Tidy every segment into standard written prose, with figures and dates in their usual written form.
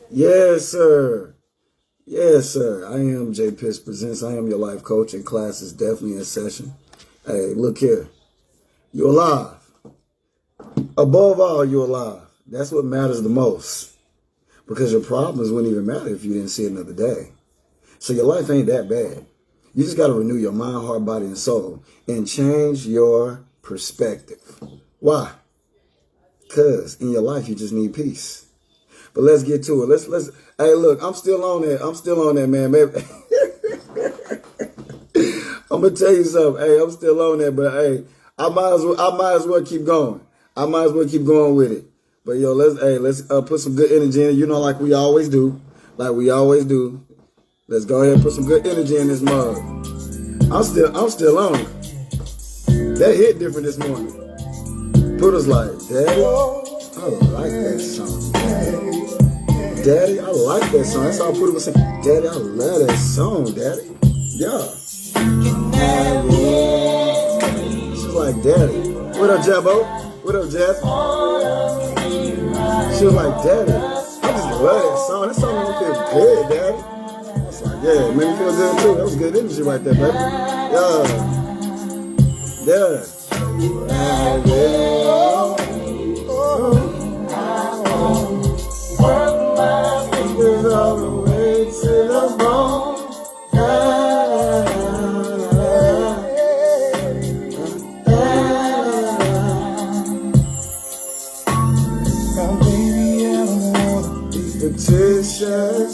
Yes, sir. Yes, sir. I am J Pitts Presents. I am your life coach, and class is definitely in session. Hey, look here. You're alive. Above all, you're alive. That's what matters the most. Because your problems wouldn't even matter if you didn't see another day. So your life ain't that bad. You just got to renew your mind, heart, body, and soul and change your perspective. Why? Because in your life, you just need peace. But let's get to it. Let's. Hey, look, I'm still on that, man. Maybe. I'm gonna tell you something. Hey, I'm still on that, but hey, I might as well keep going. I might as well keep going with it. But yo, let's put some good energy in it. You know, like we always do. Let's go ahead and put some good energy in this mug. I'm still on it. That hit different this morning. Put us like, Daddy, I like that song. Daddy, I like that song. That's all Put was saying. Daddy, I love that song, Daddy. Yeah. She's like, Daddy. What up, Jabbo? What up, Jeff? She was like, Daddy, I just love that song. That song made me feel good, Daddy. I was like, yeah, it made me feel good too. That was good energy right there, baby. Yeah. All the way to the bone. Now, baby, I don't wanna be fictitious.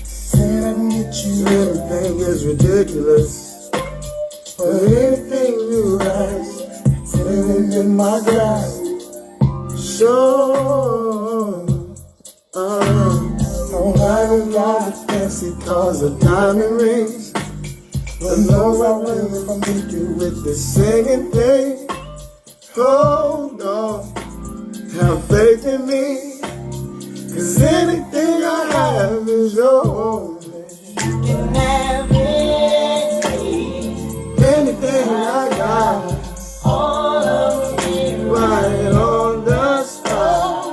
Said I can get you anything is ridiculous. But anything you ask, put it in my grasp. Sure. I don't got fancy cars or diamond rings, but no, I will meet you with this singing thing. Hold on, have faith in me, 'cause anything I have is yours. You can have anything I got, all of me right on the spot.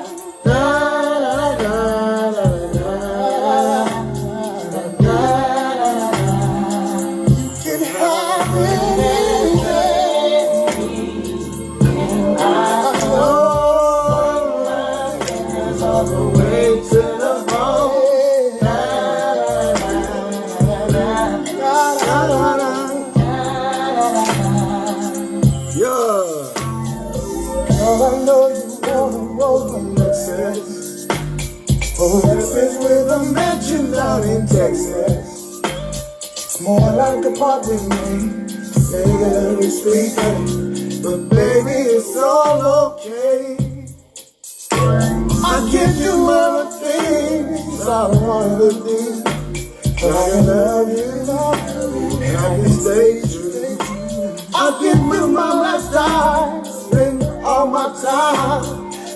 With a mansion down in Texas. It's more like apartment, say speaking, but baby, it's all okay. I can do other things I wanna do, but I can love you, and I can stay true. I can live my lifestyle, spend all my time,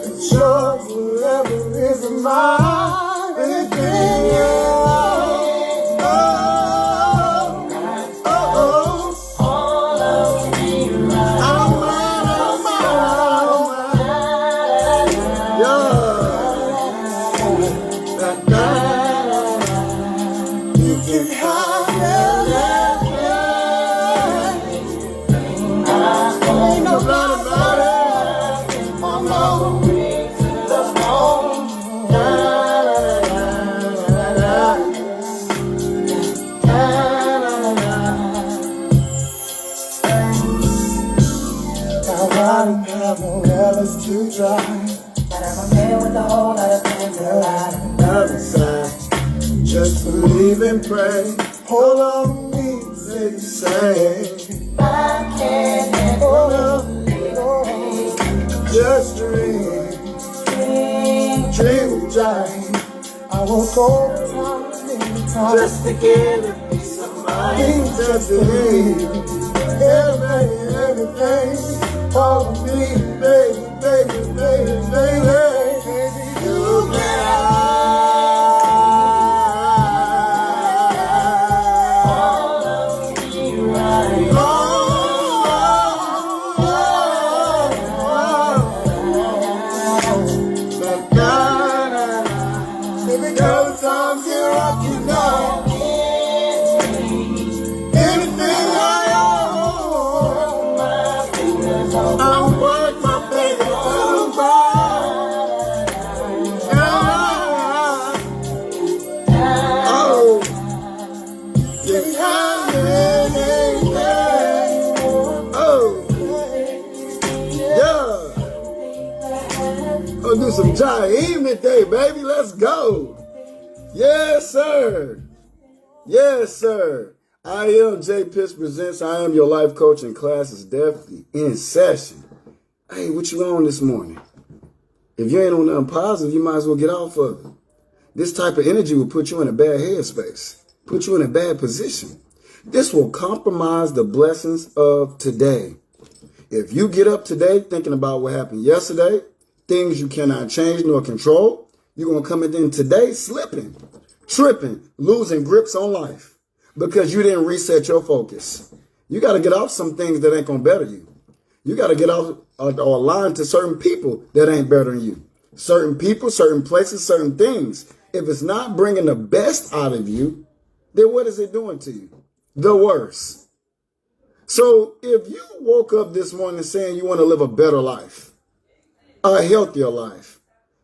and choose whatever is mine. To try, but I'm a man with a whole lot of things in life. Other side, just believe and pray. Hold on to me, say the same. I can't hold on, just dream of giant. I won't go time just to get a piece of mind. Just to leave everything. Follow me, baby, baby, baby, baby. You can all of me right. Baby girl, the times get rough, you know. Anything I own, I'll work my baby to the oh, yeah. I'll do some jive today, baby. Let's go. Yes, sir. Yes, sir. I am J. Pitts Presents. I am your life coach, and class is definitely in session. Hey, what you on this morning? If you ain't on nothing positive, you might as well get off of it. This type of energy will put you in a bad headspace, put you in a bad position. This will compromise the blessings of today. If you get up today thinking about what happened yesterday, things you cannot change nor control, you're going to come in today slipping, tripping, losing grips on life because you didn't reset your focus. You got to get off some things that ain't going to better you. You got to get off or align to certain people that ain't bettering you. Certain people, certain places, certain things. If it's not bringing the best out of you, then what is it doing to you? The worst. So if you woke up this morning saying you want to live a better life, a healthier life,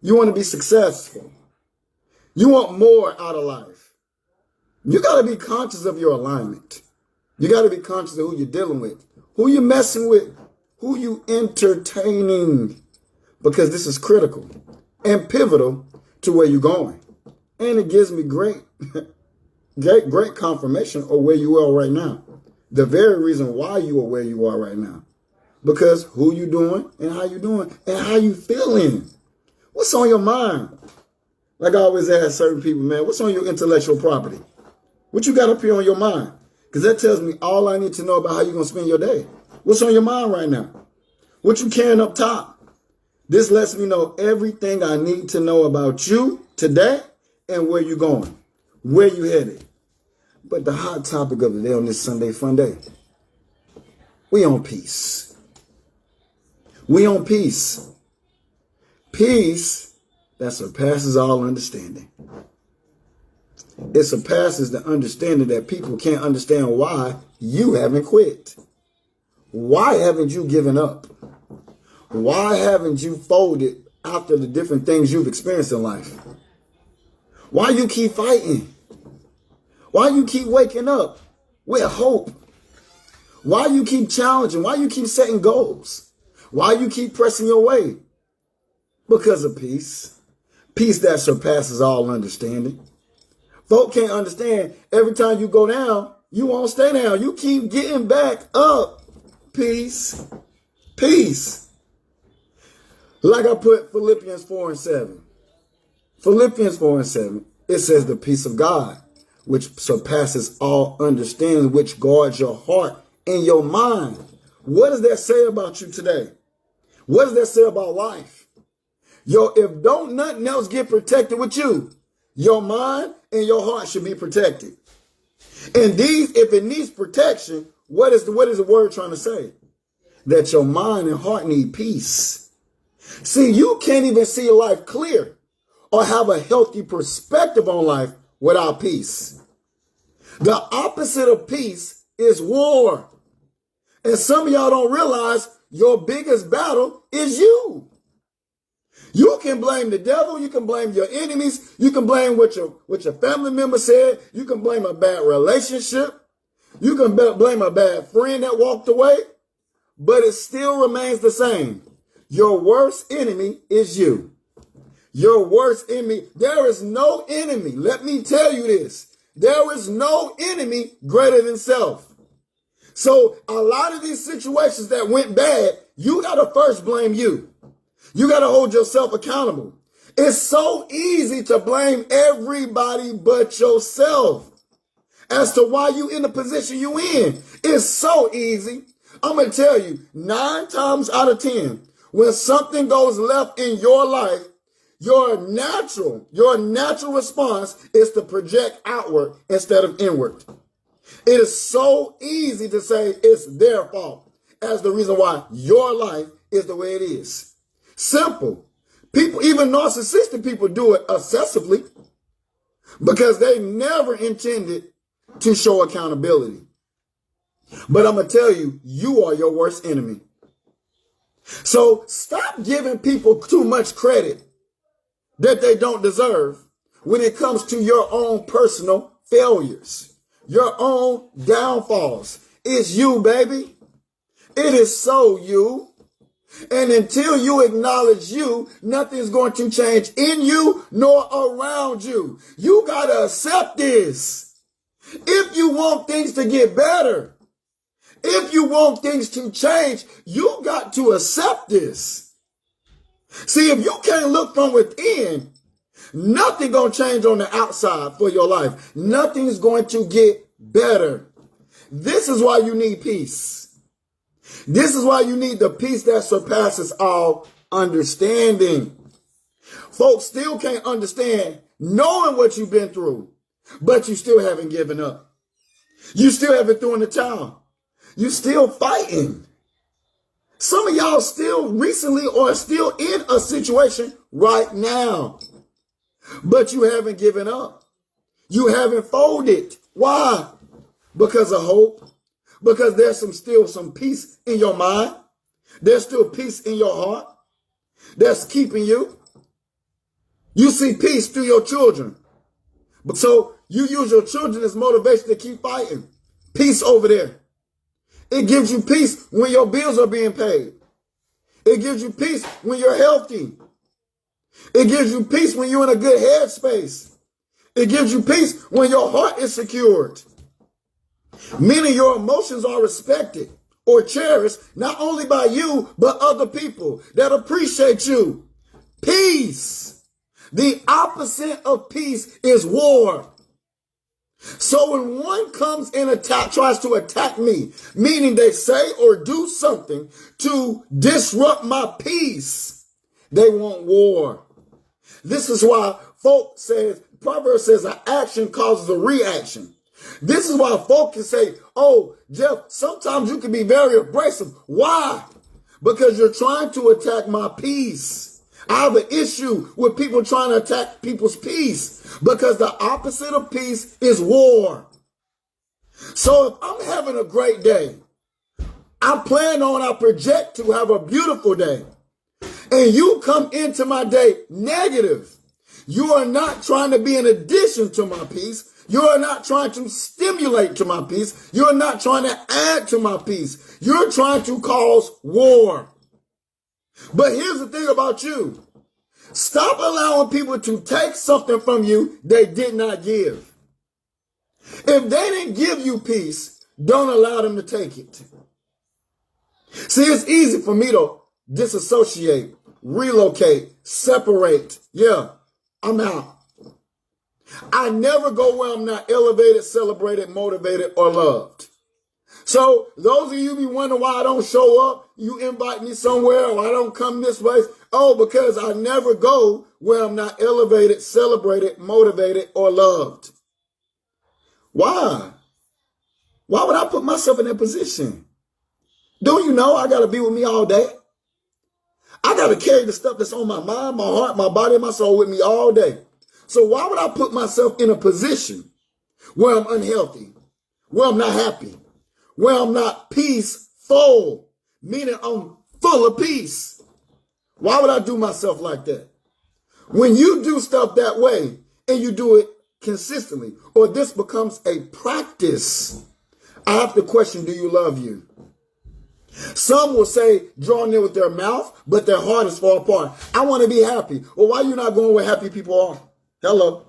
you want to be successful, you want more out of life, you got to be conscious of your alignment. You got to be conscious of who you're dealing with, who you're messing with, who you entertaining, because this is critical and pivotal to where you're going. And it gives me great confirmation of where you are right now. The very reason why you are where you are right now. Because who you doing and how you doing and how you feeling. What's on your mind? Like I always ask certain people, man, what's on your intellectual property? What you got up here on your mind? Because that tells me all I need to know about how you're going to spend your day. What's on your mind right now? What you carrying up top? This lets me know everything I need to know about you today and where you're going, where you headed. But the hot topic of the day on this Sunday Funday, we on peace. We on peace. Peace that surpasses all understanding. It surpasses the understanding that people can't understand why you haven't quit. Why haven't you given up? Why haven't you folded after the different things you've experienced in life? Why you keep fighting? Why you keep waking up with hope? Why you keep challenging? Why you keep setting goals? Why you keep pressing your way? Because of peace. Peace that surpasses all understanding. Folk can't understand every time you go down, you won't stay down. You keep getting back up. Peace. Peace. Like I put Philippians 4:7. Philippians 4:7. It says the peace of God, which surpasses all understanding, which guards your heart and your mind. What does that say about you today? What does that say about life? If don't nothing else get protected with you, your mind and your heart should be protected. And if it needs protection, what is the word trying to say? That your mind and heart need peace. See, you can't even see life clear or have a healthy perspective on life without peace. The opposite of peace is war. And some of y'all don't realize your biggest battle is you. You can blame the devil. You can blame your enemies. You can blame what your family member said. You can blame a bad relationship. You can blame a bad friend that walked away. But it still remains the same. Your worst enemy is you. Your worst enemy. There is no enemy. Let me tell you this. There is no enemy greater than self. So a lot of these situations that went bad, you got to first blame you. You got to hold yourself accountable. It's so easy to blame everybody but yourself as to why you in the position you in. It's so easy. I'm going to tell you, 9 times out of 10, when something goes left in your life, your natural response is to project outward instead of inward. It is so easy to say it's their fault as the reason why your life is the way it is. Simple. People, even narcissistic people, do it obsessively. because they never intended to show accountability. But I'm going to tell you, you are your worst enemy. So stop giving people too much credit that they don't deserve when it comes to your own personal failures, your own downfalls. It's you, baby. It is so you. And until you acknowledge you, nothing's going to change in you nor around you. You got to accept this. If you want things to get better, if you want things to change, you got to accept this. See, if you can't look from within, nothing going to change on the outside for your life. Nothing's going to get better. This is why you need peace. This is why you need the peace that surpasses all understanding. Folks still can't understand knowing what you've been through, but you still haven't given up. You still haven't thrown the towel. You still fighting. Some of y'all still recently or still in a situation right now, but you haven't given up. You haven't folded. Why? Because of hope. Because there's still some peace in your mind. There's still peace in your heart that's keeping you. You see peace through your children. But so you use your children as motivation to keep fighting. Peace over there. It gives you peace when your bills are being paid. It gives you peace when you're healthy. It gives you peace when you're in a good headspace. It gives you peace when your heart is secured. Meaning your emotions are respected or cherished, not only by you, but other people that appreciate you. Peace. The opposite of peace is war. So when one comes and tries to attack me, meaning they say or do something to disrupt my peace, they want war. This is why Proverbs says an action causes a reaction. This is why folk can say, oh, Jeff, sometimes you can be very abrasive. Why? Because you're trying to attack my peace. I have an issue with people trying to attack people's peace because the opposite of peace is war. So if I'm having a great day, I project to have a beautiful day, and you come into my day negative, you are not trying to be an addition to my peace. You are not trying to stimulate to my peace. You're not trying to add to my peace. You're trying to cause war. But here's the thing about you. Stop allowing people to take something from you they did not give. If they didn't give you peace, don't allow them to take it. See, it's easy for me to disassociate, relocate, separate. Yeah, I'm out. I never go where I'm not elevated, celebrated, motivated, or loved. So those of you be wondering why I don't show up, you invite me somewhere, or I don't come this place. Oh, because I never go where I'm not elevated, celebrated, motivated, or loved. Why? Why would I put myself in that position? Don't you know I got to be with me all day? I got to carry the stuff that's on my mind, my heart, my body, and my soul with me all day. So why would I put myself in a position where I'm unhealthy, where I'm not happy, where I'm not peaceful, meaning I'm full of peace? Why would I do myself like that? When you do stuff that way and you do it consistently, or this becomes a practice, I have to question, do you love you? Some will say, draw near with their mouth, but their heart is far apart. I want to be happy. Well, why are you not going where happy people are? Hello.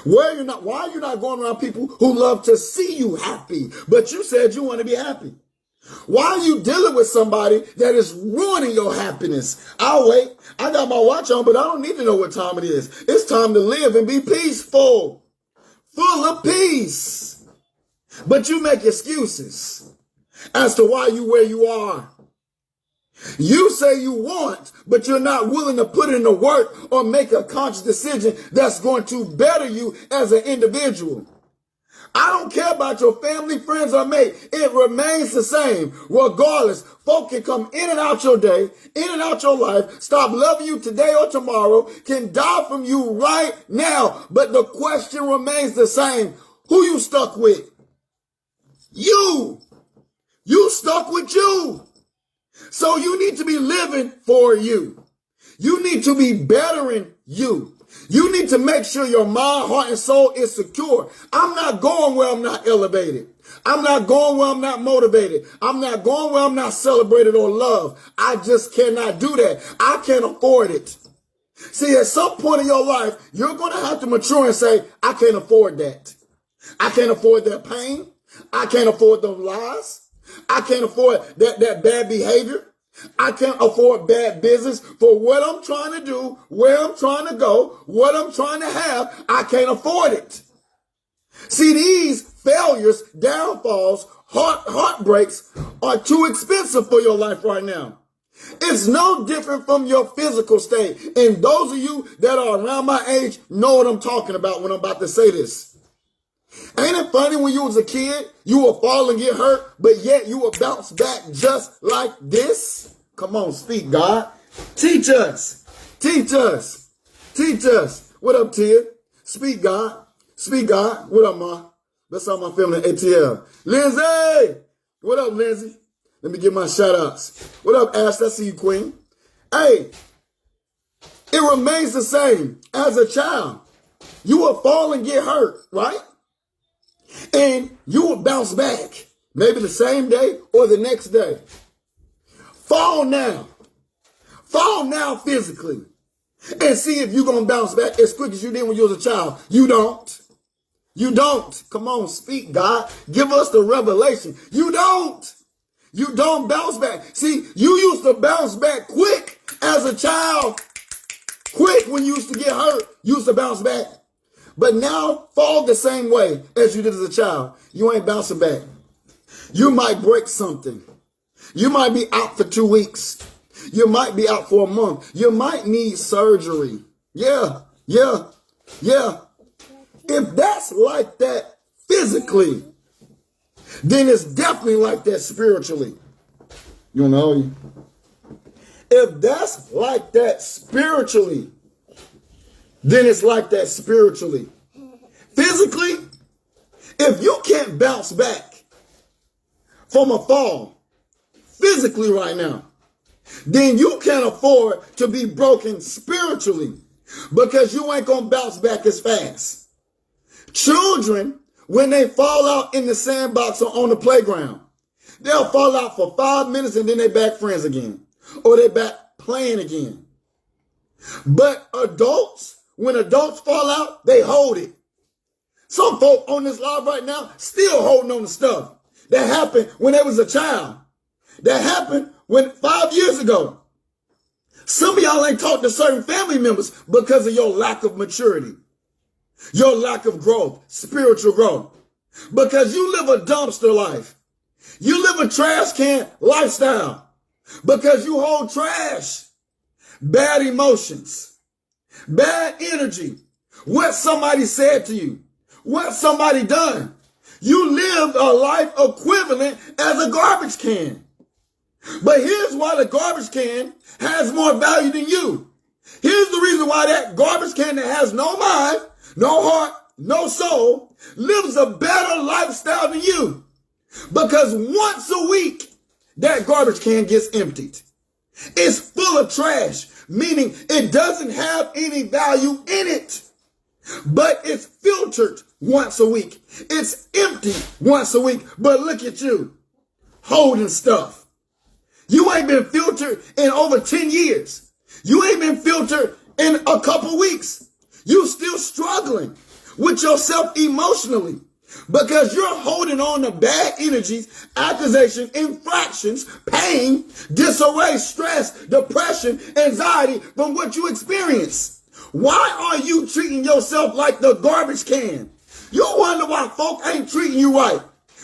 Why are you not going around people who love to see you happy, but you said you want to be happy? Why are you dealing with somebody that is ruining your happiness? I'll wait. I got my watch on, but I don't need to know what time it is. It's time to live and be peaceful, full of peace. But you make excuses as to why you where you are. You say you want, but you're not willing to put in the work or make a conscious decision that's going to better you as an individual. I don't care about your family, friends, or mate. It remains the same. Regardless, folk can come in and out your day, in and out your life, stop loving you today or tomorrow, can die from you right now. But the question remains the same. Who you stuck with? You. You stuck with you. So you need to be living for you. You need to be bettering you. You need to make sure your mind, heart, and soul is secure. I'm not going where I'm not elevated. I'm not going where I'm not motivated. I'm not going where I'm not celebrated or loved. I just cannot do that. I can't afford it. See, at some point in your life, you're going to have to mature and say, I can't afford that. I can't afford that pain. I can't afford those lies. I can't afford that bad behavior. I can't afford bad business for what I'm trying to do, where I'm trying to go, what I'm trying to have. I can't afford it. See, these failures, downfalls, heartbreaks are too expensive for your life right now. It's no different from your physical state. And those of you that are around my age know what I'm talking about when I'm about to say this. Ain't it funny when you was a kid, you will fall and get hurt, but yet you will bounce back just like this? Come on, speak, God. Teach us. Teach us. Teach us. What up, Tia? Speak, God. Speak, God. What up, Ma? That's all my family at ATL. Lindsay! What up, Lindsay? Let me give my shout outs. What up, Ash? I see you, Queen. Hey, it remains the same. As a child, you will fall and get hurt, right? And you will bounce back, maybe the same day or the next day. Fall now. Fall now physically. And see if you're going to bounce back as quick as you did when you was a child. You don't. You don't. Come on, speak, God. Give us the revelation. You don't. You don't bounce back. See, you used to bounce back quick as a child. Quick when you used to get hurt. You used to bounce back. But now, fall the same way as you did as a child. You ain't bouncing back. You might break something. You might be out for 2 weeks. You might be out for a month. You might need surgery. Yeah. If that's like that physically, then it's definitely like that spiritually. You know? If that's like that spiritually, then it's like that spiritually. Physically, if you can't bounce back from a fall physically right now, then you can't afford to be broken spiritually because you ain't going to bounce back as fast. Children, when they fall out in the sandbox or on the playground, they'll fall out for 5 minutes and then they back friends again, or they back playing again. But adults, when adults fall out, they hold it. Some folk on this live right now still holding on to stuff that happened when they was a child. That happened 5 years ago. Some of y'all ain't talked to certain family members because of your lack of maturity, your lack of growth, spiritual growth. Because you live a dumpster life. You live a trash can lifestyle because you hold trash, bad emotions, bad energy, what somebody said to you, what somebody done. You lived a life equivalent as a garbage can. But here's why the garbage can has more value than you. Here's the reason why that garbage can that has no mind, no heart, no soul, lives a better lifestyle than you. Because once a week, that garbage can gets emptied. It's full of trash, meaning it doesn't have any value in it. But it's filtered once a week. It's empty once a week. But look at you, holding stuff. You ain't been filtered in over 10 years. You ain't been filtered in a couple weeks. You still struggling with yourself emotionally because you're holding on to bad energies, accusations, infractions, pain, disarray, stress, depression, anxiety from what you experience. Why are you treating yourself like the garbage can? You wonder why folk ain't treating you right.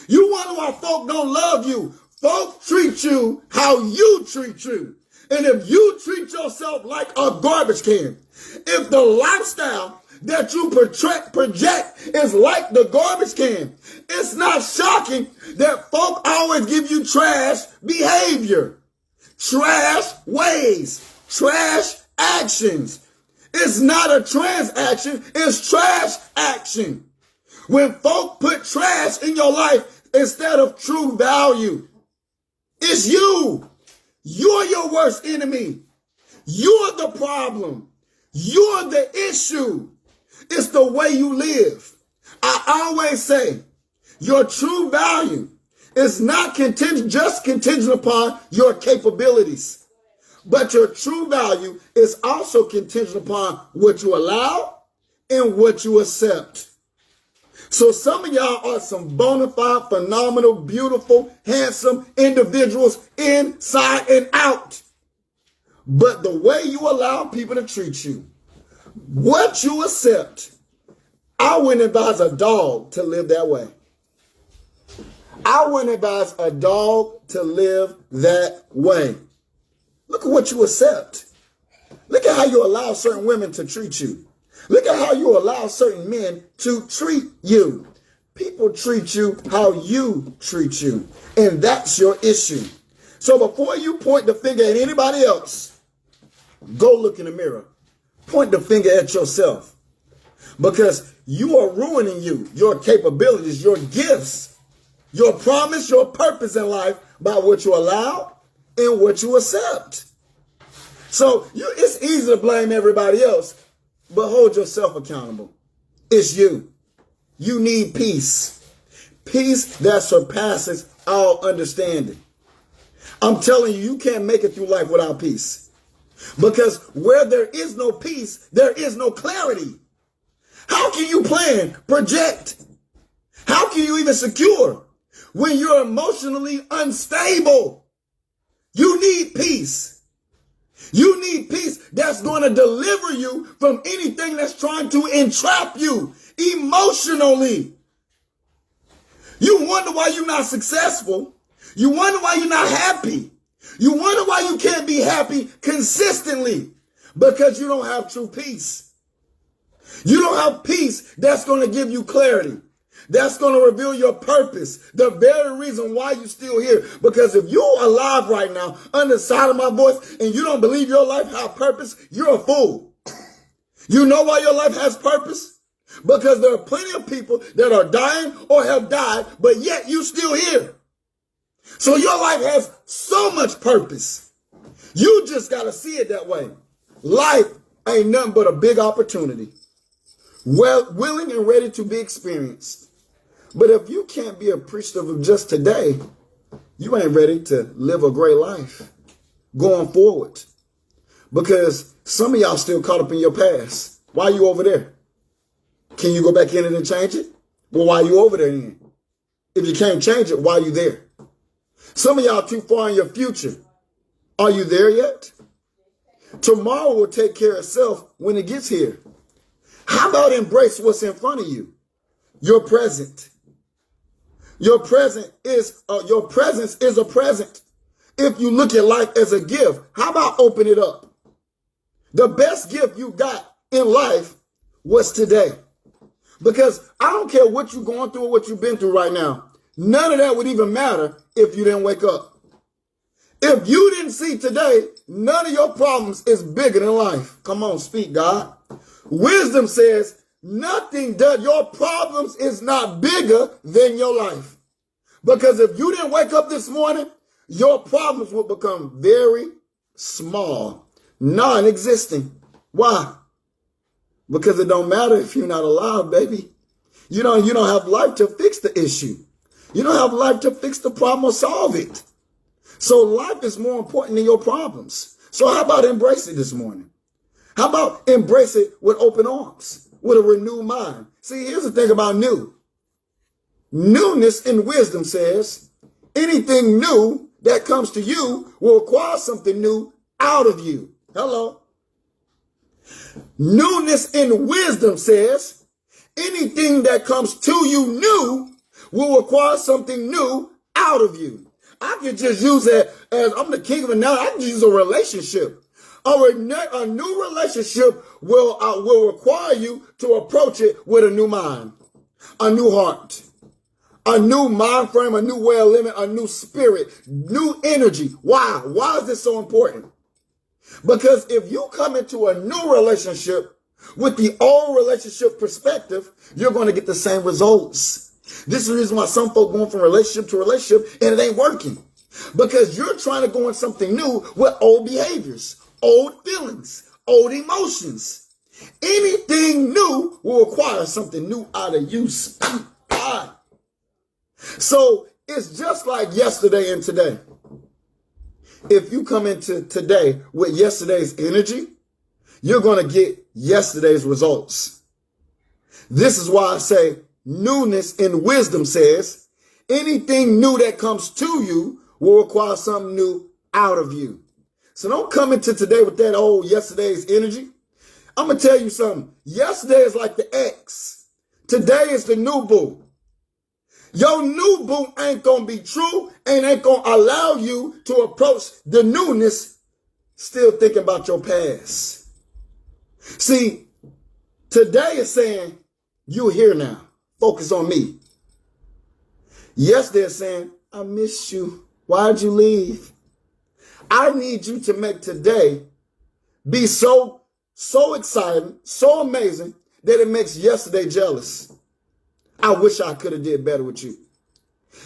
You wonder why folk don't love you. Folk treat you how you treat you. And if you treat yourself like a garbage can, if the lifestyle that you project is like the garbage can. It's not shocking that folk always give you trash behavior, trash ways, trash actions. It's not a transaction, it's trash action. When folk put trash in your life instead of true value, it's you. You're your worst enemy. You're the problem. You're the issue. It's the way you live. I always say your true value is not just contingent upon your capabilities, but your true value is also contingent upon what you allow and what you accept. So some of y'all are some bona fide, phenomenal, beautiful, handsome individuals inside and out. But the way you allow people to treat you, what you accept, I wouldn't advise a dog to live that way. I wouldn't advise a dog to live that way. Look at what you accept. Look at how you allow certain women to treat you. Look at how you allow certain men to treat you. People treat you how you treat you. And that's your issue. So before you point the finger at anybody else, go look in the mirror. Point the finger at yourself. Because you are ruining you, your capabilities, your gifts, your promise, your purpose in life by what you allow and what you accept. So it's easy to blame everybody else, but hold yourself accountable. It's you. You need peace. Peace that surpasses all understanding. I'm telling you, you can't make it through life without peace. Because where there is no peace, there is no clarity. How can you plan, project? How can you even secure when you're emotionally unstable? You need peace. You need peace that's going to deliver you from anything that's trying to entrap you emotionally. You wonder why you're not successful. You wonder why you're not happy. You wonder why you can't be happy consistently, because you don't have true peace. You don't have peace that's going to give you clarity. That's going to reveal your purpose, the very reason why you're still here. Because if you're alive right now, under the sound of my voice, and you don't believe your life has purpose, you're a fool. You know why your life has purpose? Because there are plenty of people that are dying or have died, but yet you're still here. So your life has so much purpose. You just got to see it that way. Life ain't nothing but a big opportunity. Well, willing and ready to be experienced. But if you can't be appreciative of just today, you ain't ready to live a great life going forward. Because some of y'all still caught up in your past. Why are you over there? Can you go back in it and change it? Well, why are you over there then? If you can't change it, why are you there? Some of y'all too far in your future. Are you there yet? Tomorrow will take care of itself when it gets here. How about embrace what's in front of you? Your present. Your presence is a present. If you look at life as a gift, how about open it up? The best gift you got in life was today. Because I don't care what you're going through or what you've been through right now. None of that would even matter if you didn't wake up. If you didn't see today, none of your problems is bigger than life. Come on, speak, God. Wisdom says nothing does. Your problems is not bigger than your life. Because if you didn't wake up this morning, your problems will become very small, non-existent. Why? Because it don't matter if you're not alive, baby. You don't have life to fix the issue. You don't have life to fix the problem or solve it. So life is more important than your problems. So how about embrace it this morning? How about embrace it with open arms, with a renewed mind? See, here's the thing about new. Newness in wisdom says anything new that comes to you will require something new out of you. Hello. Newness in wisdom says anything that comes to you new will require something new out of you. I can just use that as I'm the king of it now. I can use a relationship. A new relationship will require you to approach it with a new mind, a new heart, a new mind frame, a new way of living, a new spirit, new energy. Why? Why is this so important? Because if you come into a new relationship with the old relationship perspective, you're going to get the same results. This is the reason why some folk going from relationship to relationship and it ain't working. Because you're trying to go in something new with old behaviors, old feelings, old emotions. Anything new will require something new out of you. So it's just like yesterday and today. If you come into today with yesterday's energy, you're going to get yesterday's results. This is why I say newness in wisdom says anything new that comes to you will require something new out of you. So don't come into today with that old yesterday's energy. I'm going to tell you something. Yesterday is like the ex. Today is the new boo. Your new boo ain't going to be true and ain't going to allow you to approach the newness still thinking about your past. See, today is saying, you're here now. Focus on me. Yesterday is saying, I miss you. Why'd you leave? I need you to make today be so exciting, so amazing that it makes yesterday jealous. I wish I could have did better with you.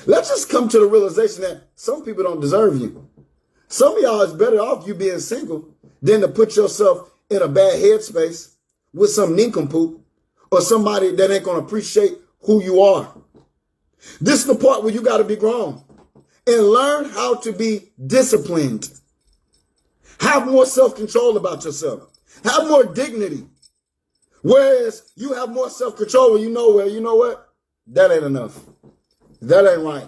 Let's just come to the realization that some people don't deserve you. Some of y'all is better off you being single than to put yourself in a bad headspace with some nincompoop or somebody that ain't going to appreciate who you are. This is the part where you got to be grown and learn how to be disciplined. Have more self-control about yourself. Have more dignity. Whereas you have more self-control when you know what? That ain't enough. That ain't right.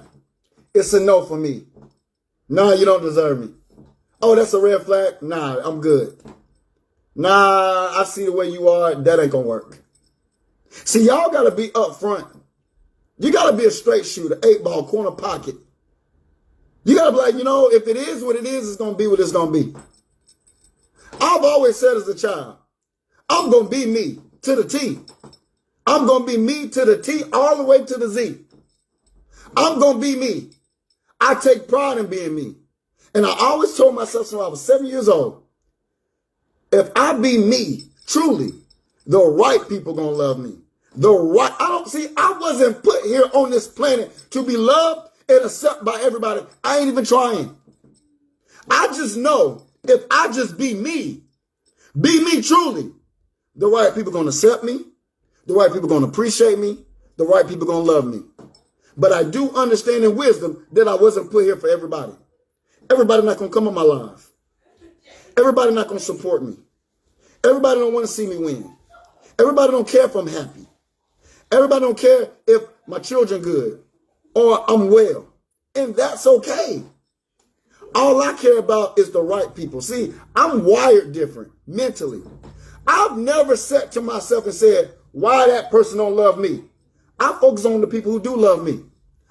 It's a no for me. Nah, you don't deserve me. Oh, that's a red flag? Nah, I'm good. Nah, I see the way you are. That ain't gonna work. See, y'all gotta be upfront. You gotta be a straight shooter, 8-ball, corner pocket. You gotta be like, if it is what it is, it's gonna be what it's gonna be. I've always said as a child, I'm going to be me to the T. I'm going to be me to the T all the way to the Z. I'm going to be me. I take pride in being me. And I always told myself since I was 7 years old, if I be me, truly, the right people going to love me. I wasn't put here on this planet to be loved and accepted by everybody. I ain't even trying. I just know if I just be me truly, the right people going to accept me. The right people going to appreciate me. The right people going to love me. But I do understand in wisdom that I wasn't put here for everybody. Everybody not going to come on my life. Everybody not going to support me. Everybody don't want to see me win. Everybody don't care if I'm happy. Everybody don't care if my children good or I'm well. And that's okay. All I care about is the right people. See, I'm wired different mentally. I've never sat to myself and said, why that person don't love me? I focus on the people who do love me.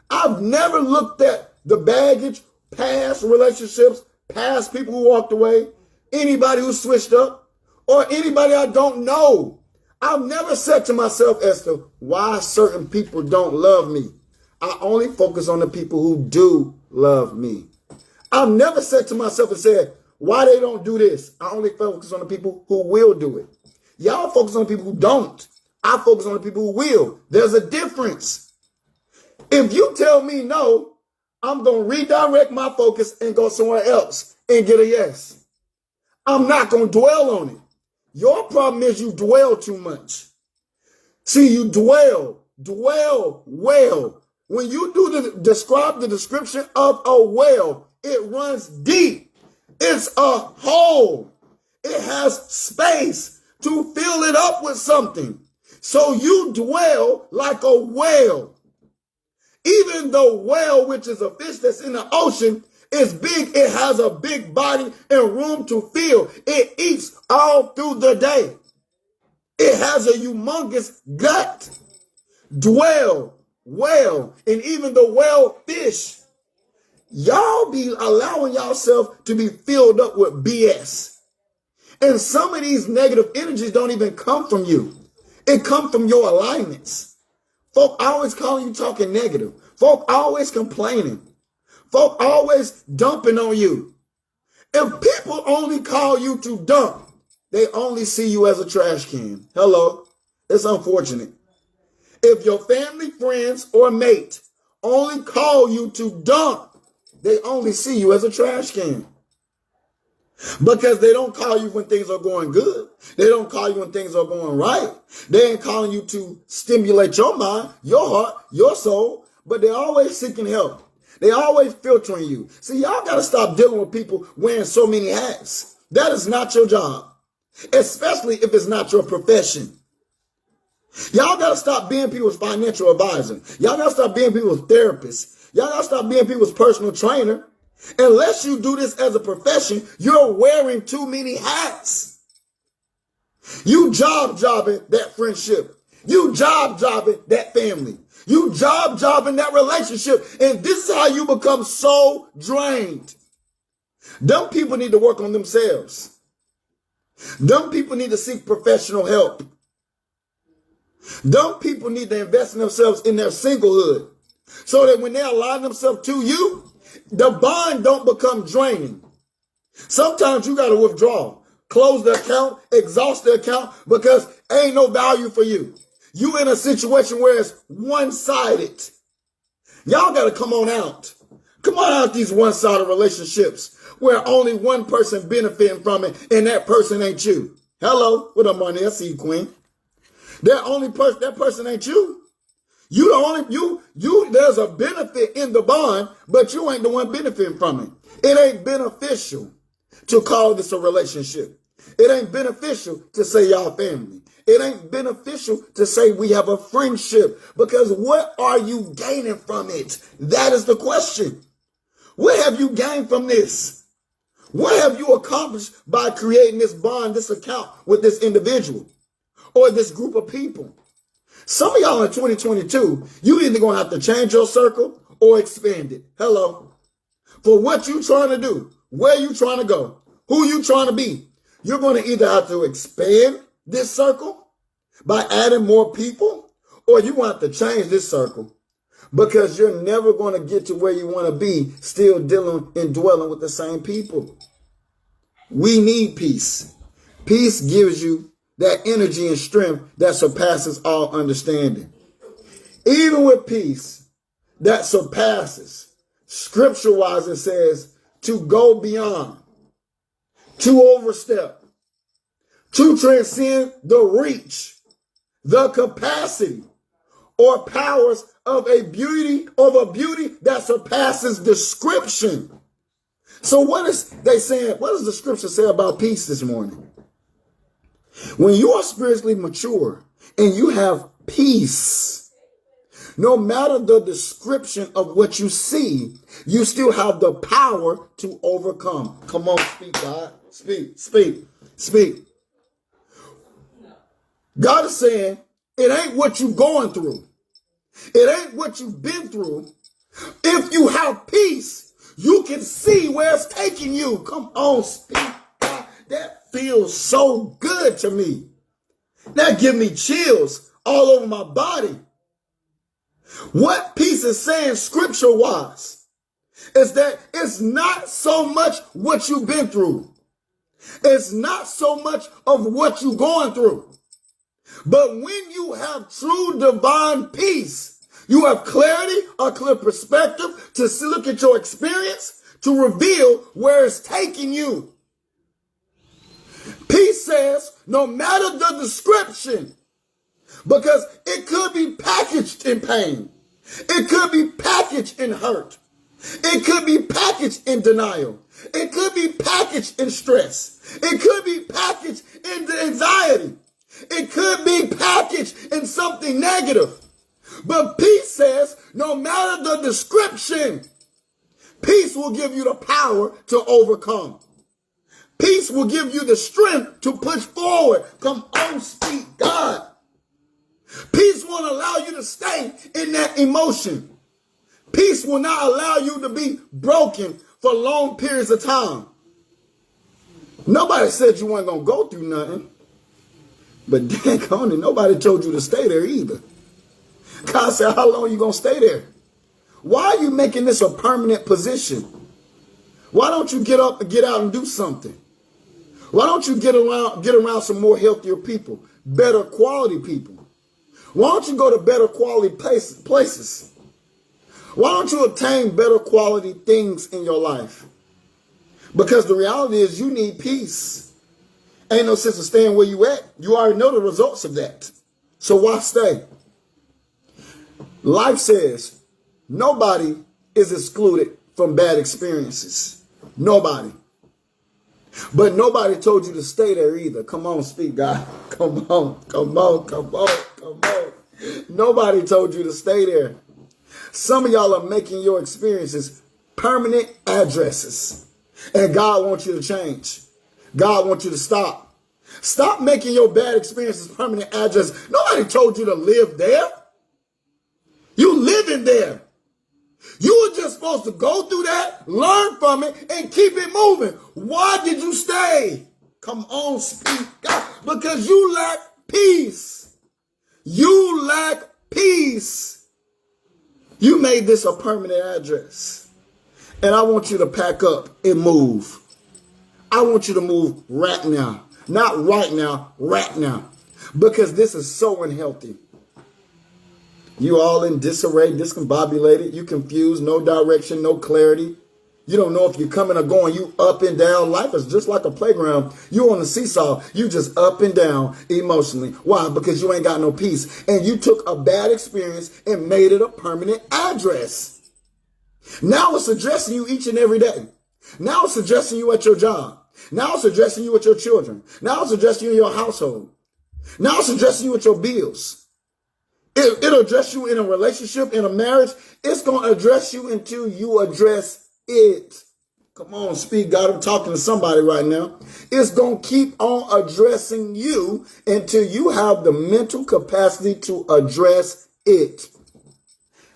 I've never looked at the baggage, past relationships, past people who walked away, anybody who switched up, or anybody I don't know. I've never said to myself as to why certain people don't love me. I only focus on the people who do love me. I've never said to myself and said, why they don't do this? I only focus on the people who will do it. Y'all focus on the people who don't. I focus on the people who will. There's a difference. If you tell me no, I'm going to redirect my focus and go somewhere else and get a yes. I'm not going to dwell on it. Your problem is you dwell too much. See, you dwell well. When you describe the description of a well, it runs deep. It's a hole. It has space to fill it up with something. So you dwell like a whale. Even the whale, which is a fish that's in the ocean, is big. It has a big body and room to fill. It eats all through the day. It has a humongous gut. Dwell, whale, and even the whale fish. Y'all be allowing yourself to be filled up with BS. And some of these negative energies don't even come from you. It comes from your alignments. Folk always calling you talking negative. Folk always complaining. Folk always dumping on you. If people only call you to dump, they only see you as a trash can. Hello. It's unfortunate. If your family, friends, or mate only call you to dump, they only see you as a trash can. Because they don't call you when things are going good. They don't call you when things are going right. They ain't calling you to stimulate your mind, your heart, your soul, but they're always seeking help. They always filtering you. See, y'all got to stop dealing with people wearing so many hats. That is not your job, especially if it's not your profession. Y'all got to stop being people's financial advisor. Y'all got to stop being people's therapist. Y'all got to stop being people's personal trainer. Unless you do this as a profession, you're wearing too many hats. You jobbing that friendship. You jobbing that family. You jobbing that relationship. And this is how you become so drained. Them people need to work on themselves. Them people need to seek professional help. Them people need to invest in themselves in their singlehood. So that when they align themselves to you, the bond don't become draining. Sometimes you got to withdraw, close the account, exhaust the account because ain't no value for you. You in a situation where it's one-sided. Y'all got to come on out. Come on out these one-sided relationships where only one person benefiting from it and that person ain't you. Hello, what up, Marnie? I see you, Queen. That person ain't you. You the only, there's a benefit in the bond, but you ain't the one benefiting from it. It ain't beneficial to call this a relationship. It ain't beneficial to say y'all family. It ain't beneficial to say we have a friendship because what are you gaining from it? That is the question. What have you gained from this? What have you accomplished by creating this bond, this account with this individual or this group of people? Some of y'all in 2022, you either going to have to change your circle or expand it. Hello. For what you trying to do, where you trying to go, who you trying to be, you're going to either have to expand this circle by adding more people, or you want to change this circle because you're never going to get to where you want to be still dealing and dwelling with the same people. We need peace. Peace gives you that energy and strength that surpasses all understanding. Even with peace that surpasses, scripture-wise it says to go beyond, to overstep, to transcend the reach, the capacity, or powers of a beauty that surpasses description. So what is they saying? What does the scripture say about peace this morning? When you are spiritually mature and you have peace, no matter the description of what you see, you still have the power to overcome. Come on, speak, God. Speak. God is saying, it ain't what you're going through. It ain't what you've been through. If you have peace, you can see where it's taking you. Come on, speak, God. That feels so good to me. That gives me chills all over my body. What peace is saying scripture-wise is that it's not so much what you've been through. It's not so much of what you're going through. But when you have true divine peace, you have clarity, a clear perspective to look at your experience, to reveal where it's taking you. Peace says, no matter the description, because it could be packaged in pain. It could be packaged in hurt. It could be packaged in denial. It could be packaged in stress. It could be packaged in anxiety. It could be packaged in something negative. But peace says, no matter the description, peace will give you the power to overcome. Peace will give you the strength to push forward. Come on, speak, God. Peace won't allow you to stay in that emotion. Peace will not allow you to be broken for long periods of time. Nobody said you weren't going to go through nothing. But dang on it, nobody told you to stay there either. God said, how long are you going to stay there? Why are you making this a permanent position? Why don't you get up and get out and do something? Why don't you get around some more healthier people, better quality people? Why don't you go to better quality places? Why don't you obtain better quality things in your life? Because the reality is you need peace. Ain't no sense of staying where you at. You already know the results of that. So why stay? Life says nobody is excluded from bad experiences. Nobody. But nobody told you to stay there either. Come on, speak, God. Come on, come on, come on, come on. Nobody told you to stay there. Some of y'all are making your experiences permanent addresses. And God wants you to change. God wants you to stop. Stop making your bad experiences permanent address. Nobody told you to live there. You living there. You were just supposed to go through that, learn from it, and keep it moving. Why did you stay? Come on, speak God. Because you lack peace. You lack peace. You made this a permanent address. And I want you to pack up and move. I want you to move right now. Not right now, right now. Because this is so unhealthy. You all in disarray, discombobulated. You confused, no direction, no clarity. You don't know if you're coming or going. You up and down. Life is just like a playground. You on a seesaw. You just up and down emotionally. Why? Because you ain't got no peace. And you took a bad experience and made it a permanent address. Now it's addressing you each and every day. Now it's addressing you at your job. Now it's addressing you with your children. Now it's addressing you in your household. Now it's addressing you with your bills. It'll address you in a relationship, in a marriage. It's going to address you until you address it. Come on, speak God. I'm talking to somebody right now. It's going to keep on addressing you until you have the mental capacity to address it.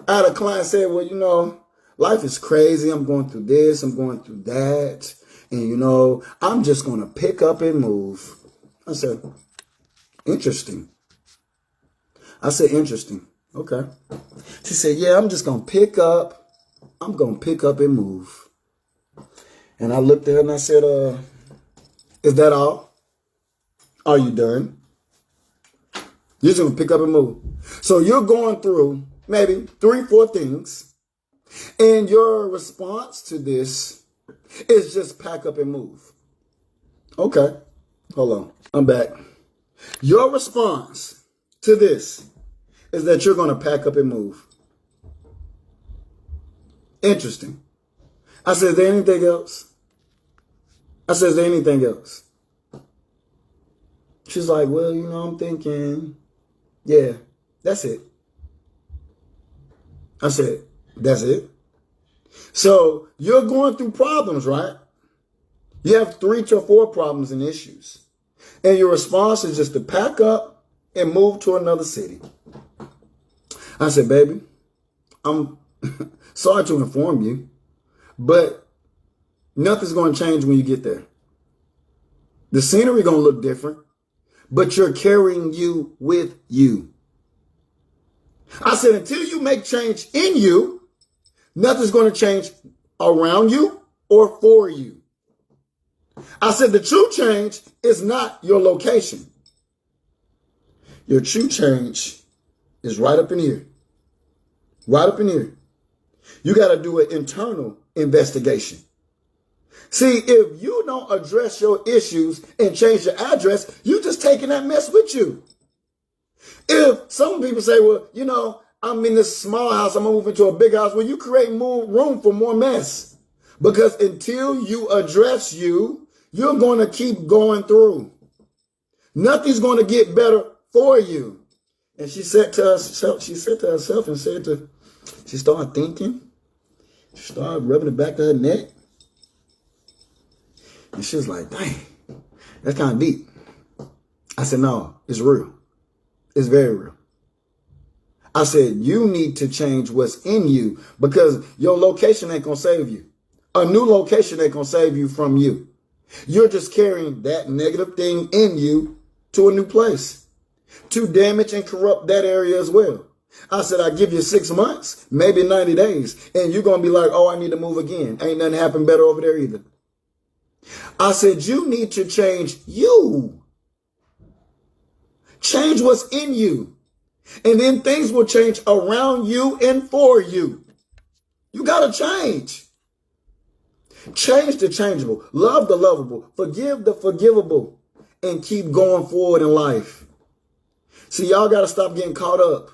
I had a client say, well, you know, life is crazy. I'm going through this. I'm going through that. And, you know, I'm just going to pick up and move. I said, interesting. I said, interesting. Okay. She said, yeah, I'm just going to pick up. I'm going to pick up and move. And I looked at her and I said, is that all? Are you done? You're just going to pick up and move. So you're going through maybe 3-4 things. And your response to this is just pack up and move. Okay. Hold on. I'm back. Your response to this is that you're going to pack up and move. Interesting. I said, is there anything else? I said, is there anything else? She's like, well, you know, I'm thinking, yeah, that's it. I said, that's it? So you're going through problems, right? You have 3 to 4 problems and issues. And your response is just to pack up and move to another city. I said, baby, I'm sorry to inform you, but nothing's going to change when you get there. The scenery going to look different, but you're carrying you with you. I said, until you make change in you, nothing's going to change around you or for you. I said, the true change is not your location. Your true change is right up in here. Right up in here. You got to do an internal investigation. See, if you don't address your issues and change your address, you just taking that mess with you. If some people say, well, you know, I'm in this small house, I'm going to move into a big house, well, you create more room for more mess. Because until you address you, you're going to keep going through. Nothing's going to get better for you. And she said to herself, she started thinking. She started rubbing the back of her neck. And she was like, dang, that's kind of deep. I said, no, it's real. It's very real. I said, you need to change what's in you because your location ain't going to save you. A new location ain't going to save you from you. You're just carrying that negative thing in you to a new place to damage and corrupt that area as well. I said, I give you 6 months, maybe 90 days, and you're going to be like, oh, I need to move again. Ain't nothing happened better over there either. I said, you need to change you. Change what's in you. And then things will change around you and for you. You got to change. Change the changeable. Love the lovable. Forgive the forgivable. And keep going forward in life. See, y'all got to stop getting caught up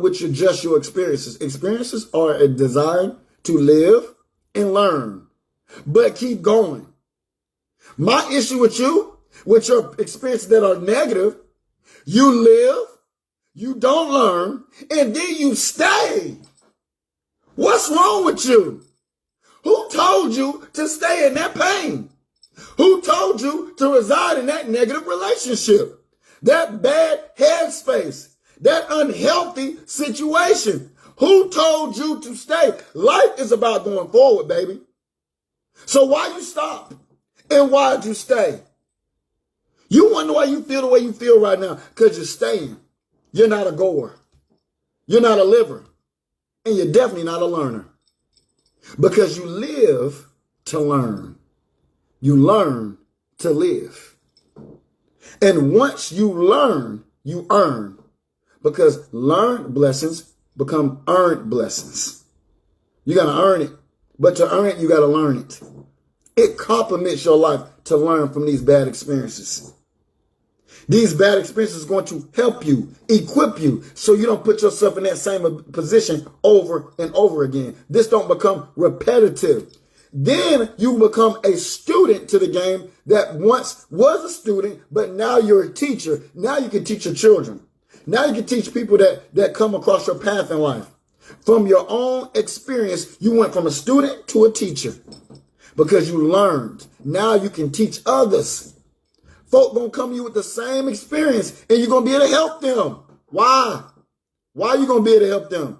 with your experiences. Experiences are designed to live and learn. But keep going. My issue with you, with your experiences that are negative, you live, you don't learn, and then you stay. What's wrong with you? Who told you to stay in that pain? Who told you to reside in that negative relationship? That bad headspace? That unhealthy situation? Who told you to stay? Life is about going forward, baby. So why you stop? And why'd you stay? You wonder why you feel the way you feel right now. Because you're staying. You're not a goer. You're not a liver. And you're definitely not a learner. Because you live to learn. You learn to live. And once you learn, you earn. Because learned blessings become earned blessings. You got to earn it. But to earn it, you got to learn it. It complements your life to learn from these bad experiences. These bad experiences are going to help you, equip you, so you don't put yourself in that same position over and over again. This don't become repetitive. Then you become a student to the game that once was a student, but now you're a teacher. Now you can teach your children. Now you can teach people that come across your path in life. From your own experience, you went from a student to a teacher because you learned. Now you can teach others. Folk gonna come to you with the same experience and you're gonna be able to help them. Why? Why are you gonna be able to help them?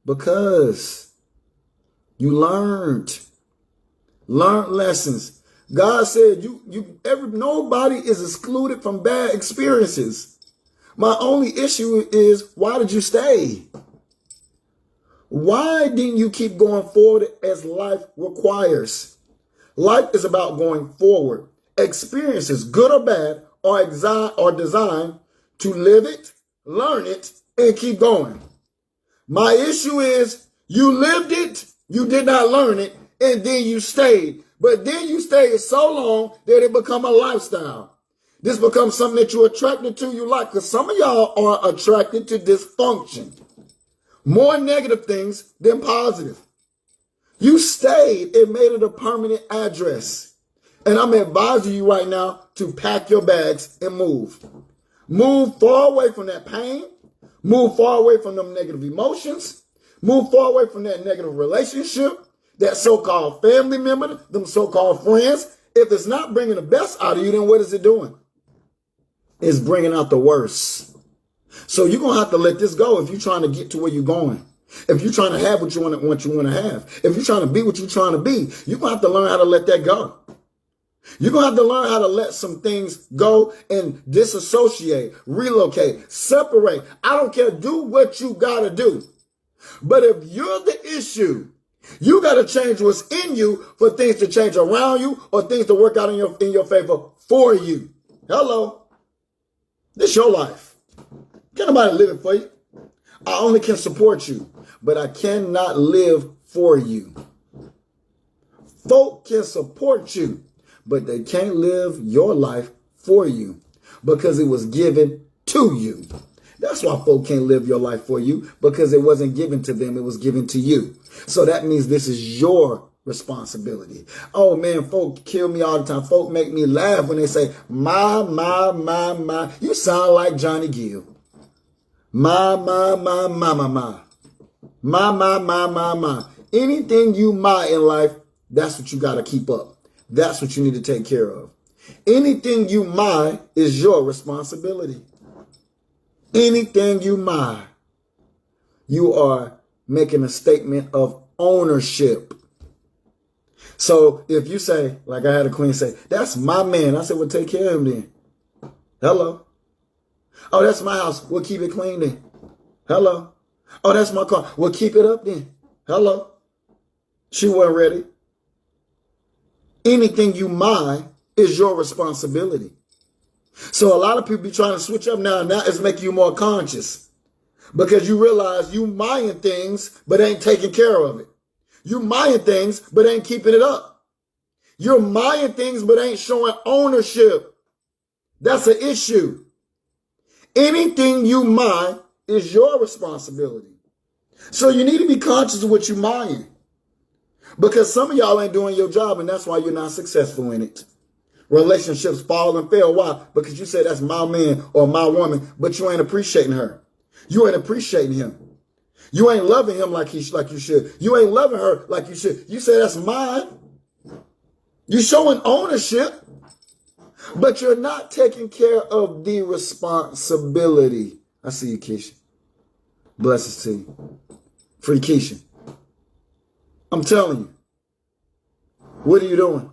Because you learned lessons. God said nobody is excluded from bad experiences. My only issue is, why did you stay? Why didn't you keep going forward as life requires? Life is about going forward. Experiences, good or bad, are designed to live it, learn it, and keep going. My issue is, you lived it, you did not learn it, and then you stayed. But then you stayed so long that it become a lifestyle. This becomes something that you're attracted to, you like. Because some of y'all are attracted to dysfunction. More negative things than positive. You stayed and made it a permanent address. And I'm advising you right now to pack your bags and move. Move far away from that pain. Move far away from them negative emotions. Move far away from that negative relationship. That so-called family member, them so-called friends. If it's not bringing the best out of you, then what is it doing? It's bringing out the worst. So you're going to have to let this go if you're trying to get to where you're going. If you're trying to have what you want to have. If you're trying to be what you're trying to be, you're going to have to learn how to let that go. You're going to have to learn how to let some things go and disassociate, relocate, separate. I don't care. Do what you got to do. But if you're the issue, you got to change what's in you for things to change around you or things to work out in your favor for you. Hello. This is your life. Can't nobody live it for you. I only can support you, but I cannot live for you. Folk can support you, but they can't live your life for you because it was given to you. That's why folk can't live your life for you, because it wasn't given to them. It was given to you. So that means this is your responsibility. Oh man, folk kill me all the time. Folk make me laugh when they say, my. You sound like Johnny Gill. My. My. Anything you my in life, that's what you got to keep up. That's what you need to take care of. Anything you my is your responsibility. Anything you my, you are making a statement of ownership. So if you say, like I had a queen say, that's my man. I said, well, take care of him then. Hello. Oh, that's my house. We'll keep it clean then. Hello. Oh, that's my car. We'll keep it up then. Hello. She wasn't ready. Anything you mind is your responsibility. So a lot of people be trying to switch up now. Now it's making you more conscious because you realize you mind things but ain't taking care of it. You mind things but ain't keeping it up. You're mind things but ain't showing ownership. That's an issue. Anything you mind is your responsibility. So you need to be conscious of what you mind. Because some of y'all ain't doing your job and that's why you're not successful in it. Relationships fall and fail. Why? Because you say that's my man or my woman, but you ain't appreciating her. You ain't appreciating him. You ain't loving him like you should. You ain't loving her like you should. You say that's mine. You're showing ownership, but you're not taking care of the responsibility. I see you, Keisha. Blessings to you. Free Keisha. I'm telling you. What are you doing?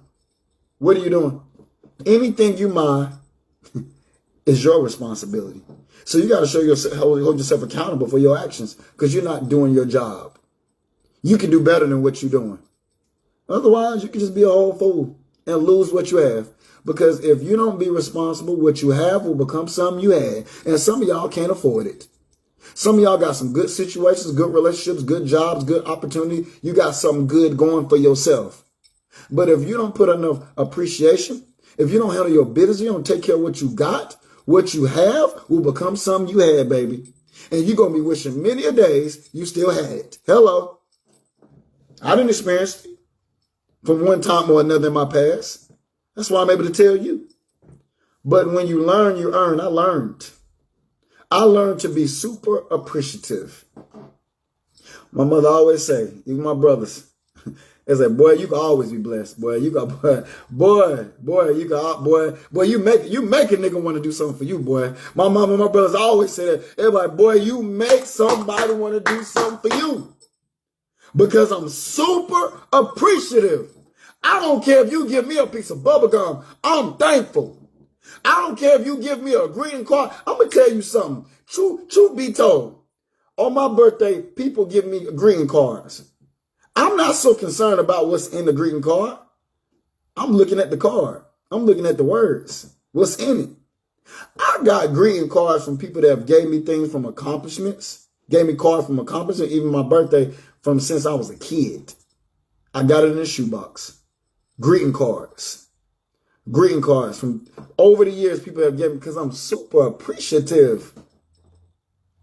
What are you doing? Anything you mind is your responsibility. So you got to hold yourself accountable for your actions because you're not doing your job. You can do better than what you're doing. Otherwise, you can just be a whole fool and lose what you have. Because if you don't be responsible, what you have will become something you had. And some of y'all can't afford it. Some of y'all got some good situations, good relationships, good jobs, good opportunity. You got something good going for yourself. But if you don't put enough appreciation, if you don't handle your business, you don't take care of what you got, what you have will become something you had, baby. And you're going to be wishing many a days you still had it. Hello. I didn't experience it from one time or another in my past. That's why I'm able to tell you. But when you learn, you earn. I learned. I learned to be super appreciative. My mother always say, even my brothers, they say, boy, you can always be blessed. Boy, you got, boy, you make a nigga want to do something for you, boy. My mom and my brothers always say that. They're like, boy, you make somebody want to do something for you. Because I'm super appreciative. I don't care if you give me a piece of bubble gum. I'm thankful. I don't care if you give me a greeting card. I'm going to tell you something. Truth be told, on my birthday, people give me greeting cards. I'm not so concerned about what's in the greeting card. I'm looking at the card. I'm looking at the words. What's in it? I got greeting cards from people that have gave me things from accomplishments. Gave me cards from accomplishments, even my birthday from since I was a kid. I got it in a shoebox. Greeting cards. Greeting cards from over the years people have given me because I'm super appreciative.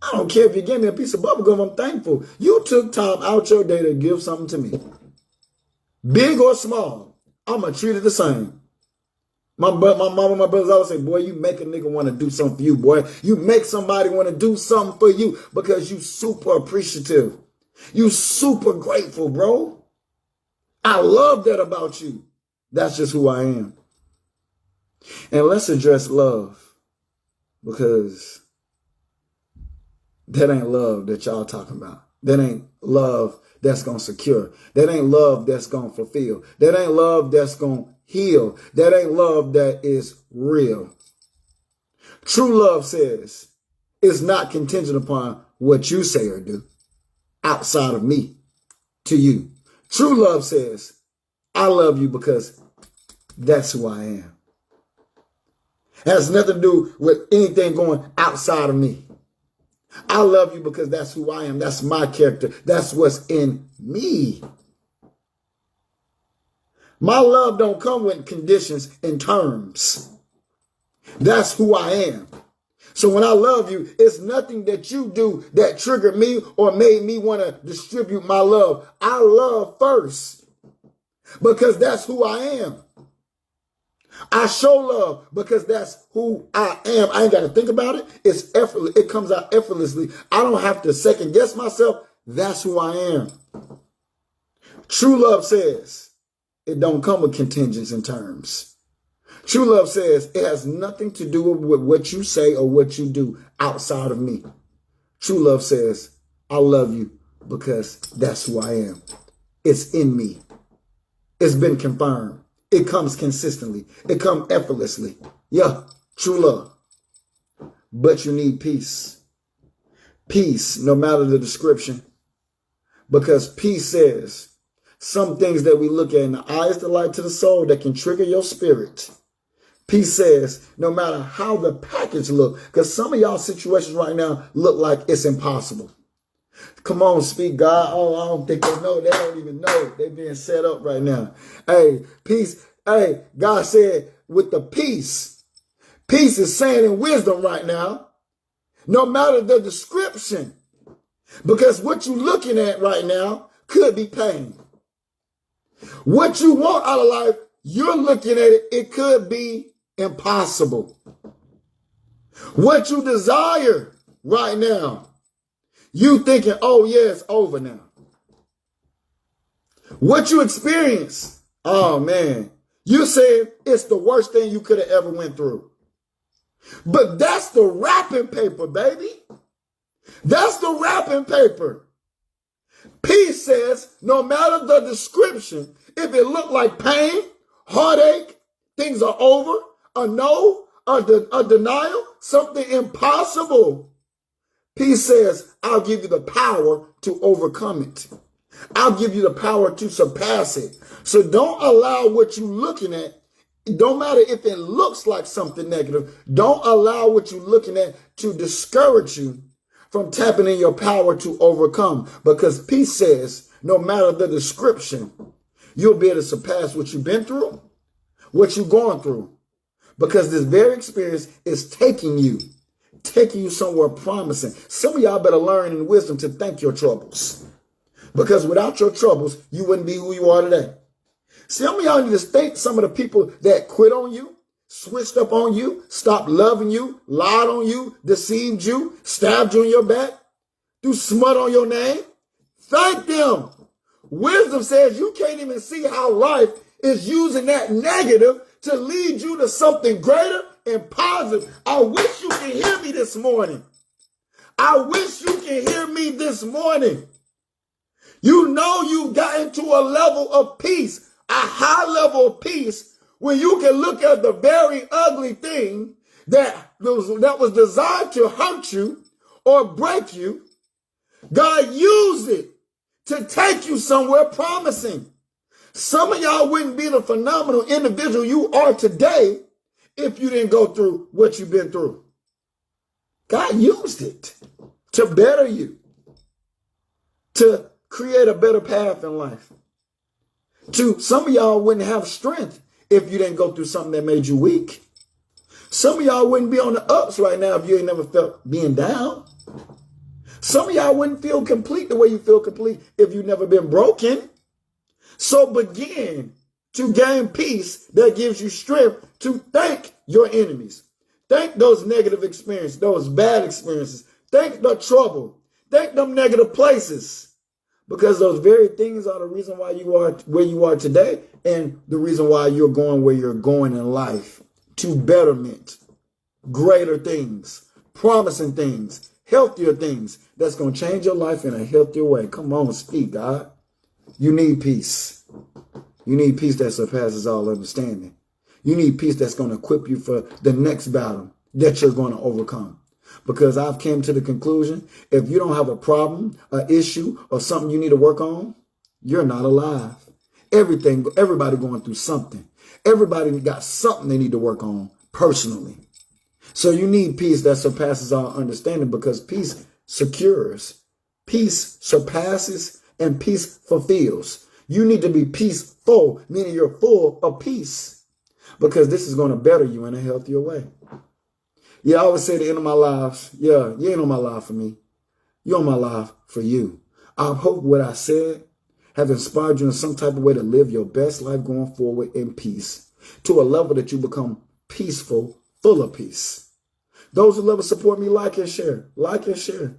I don't care if you gave me a piece of bubble gum, I'm thankful. You took time out your day to give something to me. Big or small, I'm going to treat it the same. My mom and my brothers always say, boy, you make a nigga want to do something for you, boy. You make somebody want to do something for you because you super appreciative. You super grateful, bro. I love that about you. That's just who I am. And let's address love because that ain't love that y'all talking about. That ain't love that's going to secure. That ain't love that's going to fulfill. That ain't love that's going to heal. That ain't love that is real. True love says it's not contingent upon what you say or do outside of me to you. True love says I love you because that's who I am. It has nothing to do with anything going outside of me. I love you because that's who I am. That's my character. That's what's in me. My love don't come with conditions and terms. That's who I am. So when I love you, it's nothing that you do that triggered me or made me want to distribute my love. I love first because that's who I am. I show love because that's who I am. I ain't got to think about it. It's effortless. It comes out effortlessly. I don't have to second guess myself. That's who I am. True love says it don't come with contingents and terms. True love says it has nothing to do with what you say or what you do outside of me. True love says I love you because that's who I am. It's in me. It's been confirmed. It comes consistently. It comes effortlessly. Yeah, true love. But you need peace. Peace, no matter the description. Because peace says some things that we look at in the eye is the light to the soul that can trigger your spirit. Peace says no matter how the package look, because some of y'all situations right now look like it's impossible. Come on, speak, God. Oh, I don't think they know. They don't even know. They're being set up right now. Hey, peace. Hey, God said with the peace. Peace is saying in wisdom right now, no matter the description, because what you're looking at right now could be pain. What you want out of life, you're looking at it, it could be impossible. What you desire right now, you thinking, oh yeah, it's over now. What you experience, oh man, you saying it's the worst thing you could have ever went through. But that's the wrapping paper, baby. That's the wrapping paper. Peace says, no matter the description, if it looked like pain, heartache, things are over, a no, a denial, something impossible. Peace says, I'll give you the power to overcome it. I'll give you the power to surpass it. So don't allow what you're looking at, it don't matter if it looks like something negative, don't allow what you're looking at to discourage you from tapping in your power to overcome. Because peace says, no matter the description, you'll be able to surpass what you've been through, what you're going through. Because this very experience is taking you somewhere promising. Some of y'all better learn in wisdom to thank your troubles. Because without your troubles, you wouldn't be who you are today. Some of y'all need to thank some of the people that quit on you, switched up on you, stopped loving you, lied on you, deceived you, stabbed you in your back, threw smut on your name. Thank them. Wisdom says you can't even see how life is using that negative to lead you to something greater and positive. I wish you can hear me this morning. I wish you can hear me this morning. You know you got into a level of peace, a high level of peace, when you can look at the very ugly thing that was designed to hurt you or break you. God used it to take you somewhere promising. Some of y'all wouldn't be the phenomenal individual you are today if you didn't go through what you've been through. God used it to better you, to create a better path in life. Some of y'all wouldn't have strength if you didn't go through something that made you weak. Some of y'all wouldn't be on the ups right now if you ain't never felt being down. Some of y'all wouldn't feel complete the way you feel complete if you've never been broken. So begin to gain peace that gives you strength to thank your enemies. Thank those negative experiences, those bad experiences. Thank the trouble. Thank them negative places. Because those very things are the reason why you are where you are today and the reason why you're going where you're going in life. To betterment, greater things, promising things, healthier things that's going to change your life in a healthier way. Come on, speak, God. You need peace. You need peace that surpasses all understanding. You need peace that's going to equip you for the next battle that you're going to overcome. Because I've came to the conclusion, if you don't have a problem, an issue, or something you need to work on, you're not alive. Everybody going through something. Everybody got something they need to work on personally. So you need peace that surpasses all understanding, because peace secures, peace surpasses, and peace fulfills. You need to be peaceful, meaning you're full of peace, because this is going to better you in a healthier way. Yeah, I always say at the end of my life, yeah, you ain't on my life for me. You're on my life for you. I hope what I said have inspired you in some type of way to live your best life going forward in peace, to a level that you become peaceful, full of peace. Those who love and support me, like and share. Like and share.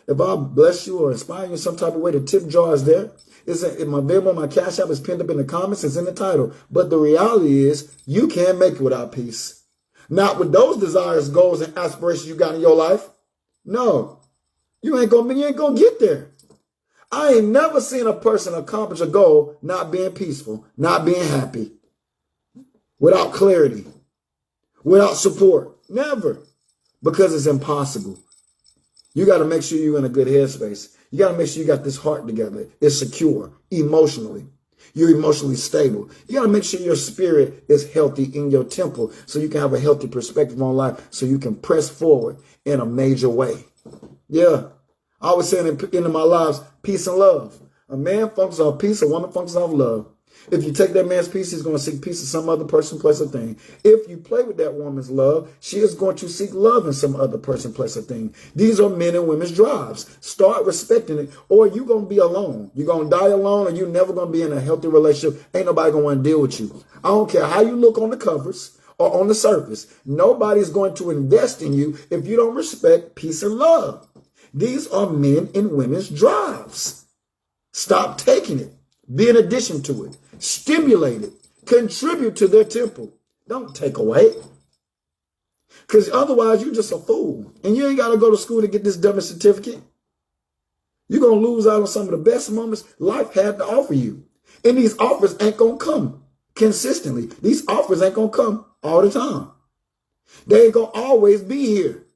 If I bless you or inspire you in some type of way, the tip jar is there. It's in my Venmo, my Cash App is pinned up in the comments. It's in the title. But the reality is, you can't make it without peace. Not with those desires, goals, and aspirations you got in your life. No, you ain't gonna get there. I ain't never seen a person accomplish a goal not being peaceful, not being happy, without clarity, without support. Never. Because it's impossible. You got to make sure you're in a good headspace. You got to make sure you got this heart together. It's secure emotionally. You're emotionally stable. You got to make sure your spirit is healthy in your temple so you can have a healthy perspective on life so you can press forward in a major way. Yeah. I always say in my lives, peace and love. A man functions off peace, a woman functions off love. If you take that man's peace, he's going to seek peace in some other person, place, or thing. If you play with that woman's love, she is going to seek love in some other person, place, or thing. These are men and women's drives. Start respecting it, or you're going to be alone. You're going to die alone, or you're never going to be in a healthy relationship. Ain't nobody going to want to deal with you. I don't care how you look on the covers or on the surface. Nobody's going to invest in you if you don't respect peace and love. These are men and women's drives. Stop taking it. Be an addition to it. Stimulate it. Contribute to their temple. Don't take away. Because otherwise you're just a fool. And you ain't got to go to school to get this dummy certificate. You're going to lose out on some of the best moments life had to offer you. And these offers ain't going to come consistently. These offers ain't going to come all the time. They ain't going to always be here.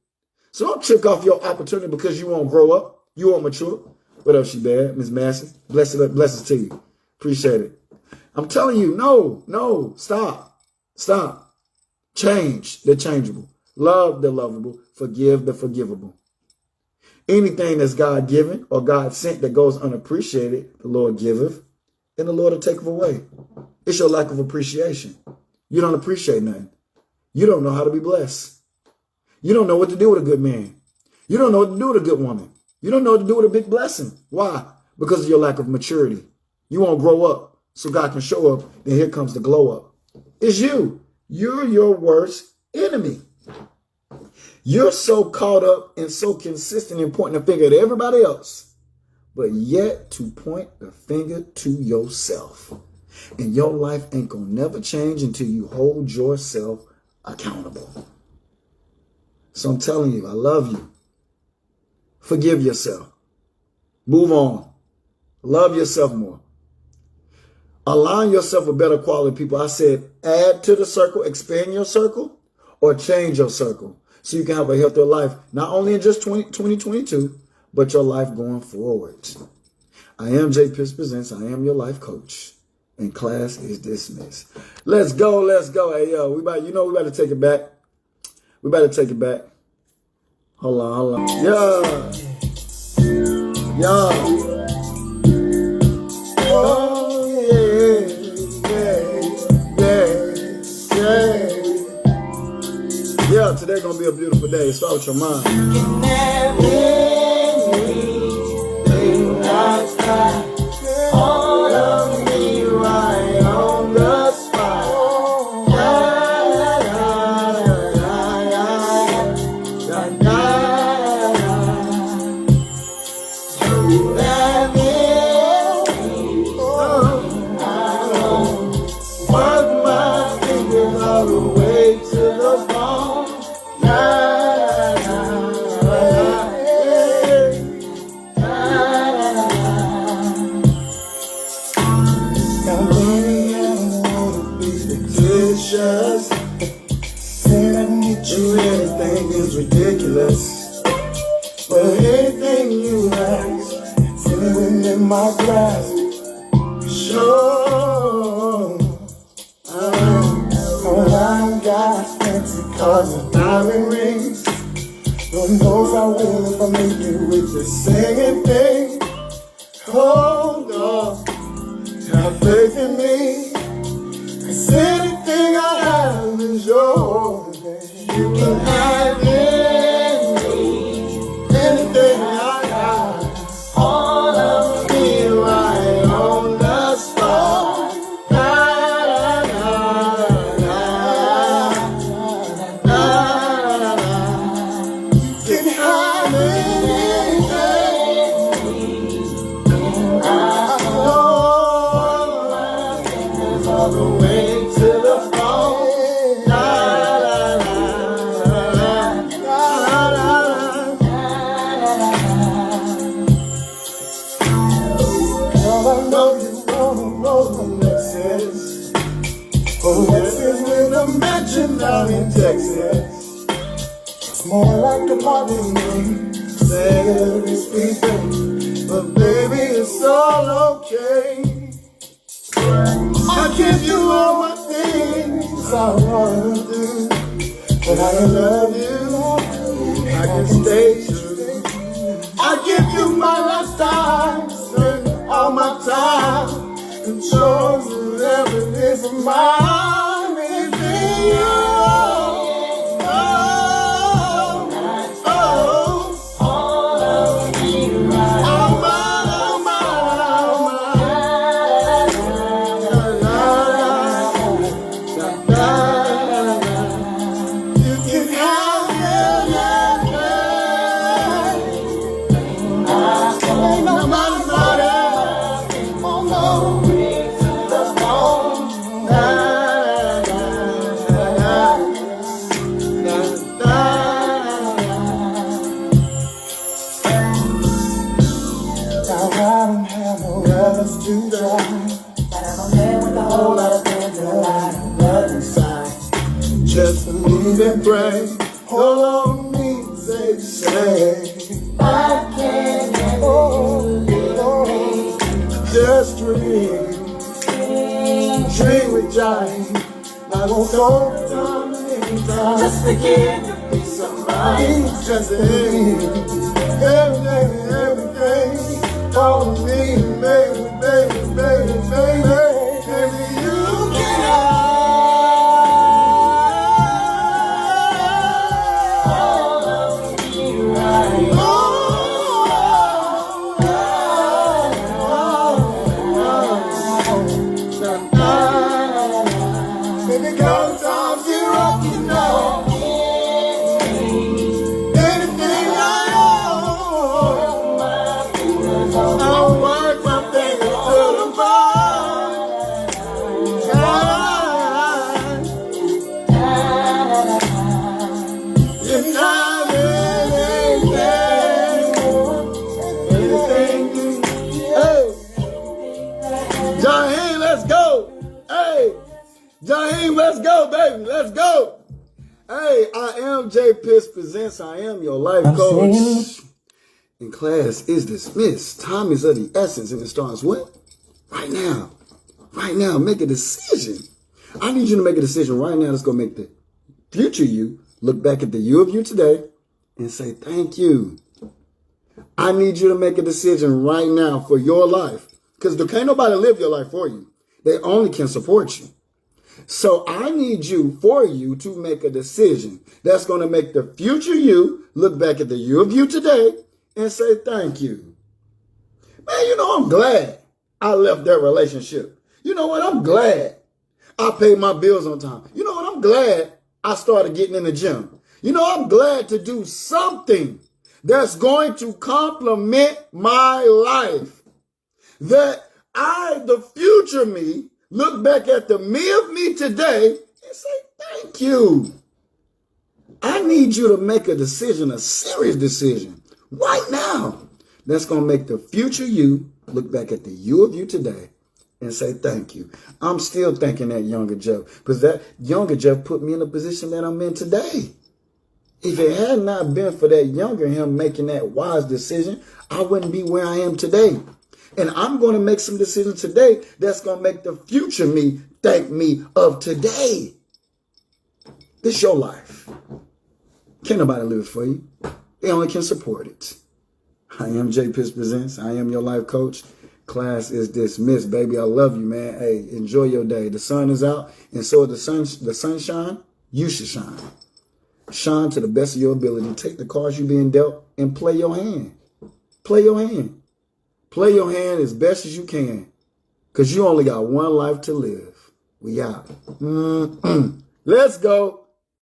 So don't trick off your opportunity because you won't grow up. You won't mature. What up, she bad? Miss Massey? Blessings to you. Appreciate it. I'm telling you, no, stop. Change the changeable. Love the lovable. Forgive the forgivable. Anything that's God-given or God-sent that goes unappreciated, the Lord giveth, and the Lord will take it away. It's your lack of appreciation. You don't appreciate nothing. You don't know how to be blessed. You don't know what to do with a good man. You don't know what to do with a good woman. You don't know what to do with a big blessing. Why? Because of your lack of maturity. You won't grow up so God can show up. Then here comes the glow up. It's you. You're your worst enemy. You're so caught up and so consistent in pointing the finger at everybody else, but yet to point the finger to yourself. And your life ain't gonna never change until you hold yourself accountable. So I'm telling you, I love you. Forgive yourself. Move on. Love yourself more. Align yourself with better quality people. I said add to the circle, expand your circle, or change your circle so you can have a healthier life, not only in just 2022, but your life going forward. I am J. Pitts Presents. I am your life coach. And class is dismissed. Let's go. Hey, yo, we about to take it back. We better take it back. Hold on. Yeah. Oh, yeah. Today gonna be a beautiful day. Start with your mind. All of me right on the spot. Said I need you, anything is ridiculous. But anything you ask, feeling in my grasp. Sure, I got fancy cars and diamond rings. Lord knows I will if I make it with this singing thing. Hold on, have faith in me. 'Cause anything I have is yours. You can have anything I got. All of me right on the spot. You can have anything. I know all the way to the phone. sweet baby, but baby, it's all okay. I give you all my things I wanna do, but I love you, I can stay true. I give you my lifetime, spend all my time, and show you whatever it is of mine is in you. To drive, but I'm a man with a whole lot of things and a lot of love inside. Just believe and pray, hold on to me, say, I can't hold you. Just dream with Johnny. I won't go down anytime. Just to give you peace of mind. Just everything. Follow me, baby, baby, baby, baby, baby, you can all of me right. Baby, girl, times get rough, you know. I'll work my fingers to the bone. If not anything, hey, Jaheim, let's go. Hey, Jaheim, let's go, baby, let's go. Hey, I am J. Piss Presents. I am your life coach. And class is dismissed. Time is of the essence, and it starts when? Right now. Right now. Make a decision. I need you to make a decision right now that's going to make the future you look back at the you of you today and say, thank you. I need you to make a decision right now for your life. Because there can't nobody live your life for you. They only can support you. So I need for you to make a decision that's going to make the future you look back at the you of you today and say, thank you. Man, you know, I'm glad I left that relationship. You know what? I'm glad I paid my bills on time. You know what? I'm glad I started getting in the gym. You know, I'm glad to do something that's going to complement my life. That the future me, look back at the me of me today and say, thank you. I need you to make a decision, a serious decision. Right now, that's going to make the future you look back at the you of you today and say, thank you. I'm still thanking that younger Jeff because that younger Jeff put me in the position that I'm in today. If it had not been for that younger him making that wise decision, I wouldn't be where I am today. And I'm going to make some decisions today that's going to make the future me thank me of today. This your life. Can't nobody live it for you. They only can support it. I am J. Piss Presents. I am your life coach. Class is dismissed, baby. I love you, man. Hey, enjoy your day. The sun is out, and so the sunshine, you should shine. Shine to the best of your ability. Take the cards you're being dealt and play your hand. Play your hand. Play your hand as best as you can, because you only got one life to live. We out. Let's go.